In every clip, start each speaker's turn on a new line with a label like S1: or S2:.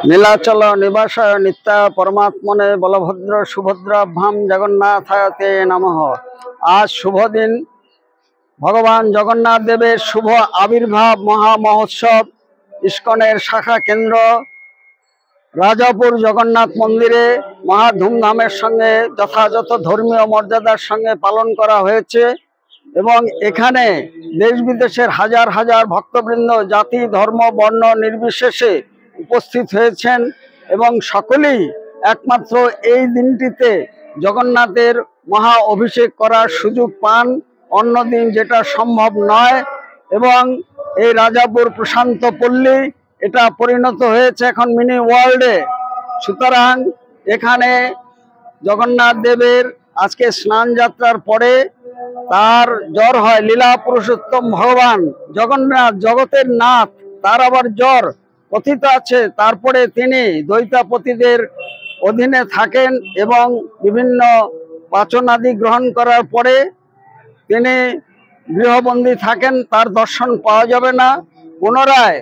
S1: নীলাচল নিবাসায় নিত্যা পরমাত্মনে বলভদ্র সুভদ্রাভ্যাম জগন্নাথায়তে নমঃ। আজ শুভ দিন, ভগবান জগন্নাথ দেবের শুভ আবির্ভাব মহা মহোৎসব ইস্কনের শাখা কেন্দ্র রাজাপুর জগন্নাথ মন্দিরে মহা ধুমধামের সঙ্গে যথাযথ ধর্মীয় মর্যাদার সঙ্গে পালন করা হয়েছে এবং এখানে দেশ বিদেশের হাজার হাজার ভক্তবৃন্দ জাতি ধর্ম বর্ণ নির্বিশেষে উপস্থিত হয়েছেন এবং সকলেই একমাত্র এই দিনটিতে জগন্নাথের মহা অভিষেক করার সুযোগ পান, অন্য দিন যেটা সম্ভব নয়। এবং এই রাজাপুর প্রশান্ত পল্লী এটা পরিণত হয়েছে এখন মিনি ওয়ার্ল্ডে। সুতরাং এখানে জগন্নাথ দেবের আজকে স্নান যাত্রার পরে তার জ্বর হয়, লীলা পুরুষোত্তম ভগবান জগন্নাথ জগতের নাথ, তার আবার জ্বর কথিত আছে। তারপরে তিনি দৈতাপতিদের অধীনে থাকেন এবং বিভিন্ন পাচনাদি গ্রহণ করার পরে তিনি গৃহবন্দী থাকেন, তার দর্শন পাওয়া যাবে না। পুনরায়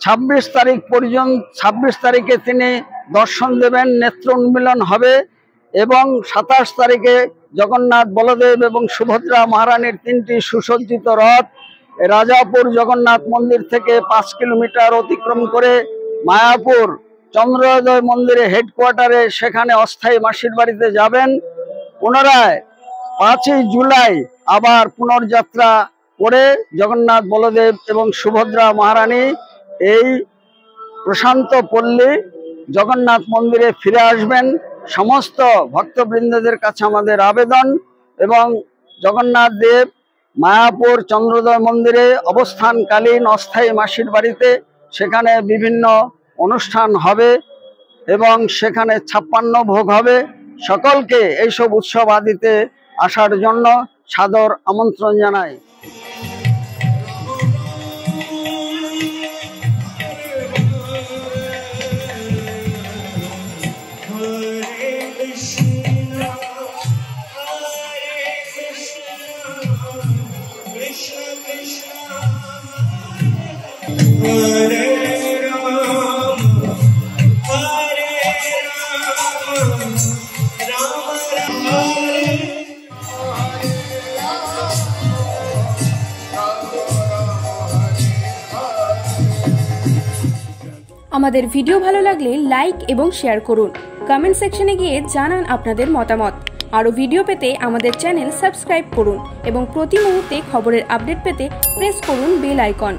S1: 26 তারিখ পর্যন্ত 26 তারিখে তিনি দর্শন দেবেন, নেত্র উন্মিলন হবে এবং 27 তারিখে জগন্নাথ বলদেব এবং সুভদ্রা মহারানীর 3টি সুসজ্জিত রথ রাজাপুর জগন্নাথ মন্দির থেকে 5 কিলোমিটার অতিক্রম করে মায়াপুর চন্দ্রোদয় মন্দিরে হেডকোয়ার্টারে সেখানে অস্থায়ী মাসির বাড়িতে যাবেন। পুনরায় 5ই জুলাই আবার পুনর্যাত্রা করে জগন্নাথ বলদেব এবং সুভদ্রা মহারানী এই প্রশান্ত পল্লী জগন্নাথ মন্দিরে ফিরে আসবেন। সমস্ত ভক্তবৃন্দদের কাছে আমাদের আবেদন এবং জগন্নাথ দেব মায়াপুর চন্দ্রোদয় মন্দিরে অবস্থানকালীন অস্থায়ী মাসির বাড়িতে সেখানে বিভিন্ন অনুষ্ঠান হবে এবং সেখানে 56 ভোগ হবে। সকলকে এইসব উৎসব আদিতে আসার জন্য সাদর আমন্ত্রণ জানাই।
S2: আমাদের ভিডিও ভালো লাগলে লাইক এবং শেয়ার করুন। কমেন্ট সেকশনে গিয়ে জানান আপনাদের মতামত। আরও ভিডিও পেতে আমাদের চ্যানেল সাবস্ক্রাইব করুন এবং প্রতি মুহূর্তে খবরের আপডেট পেতে প্রেস করুন বেল আইকন।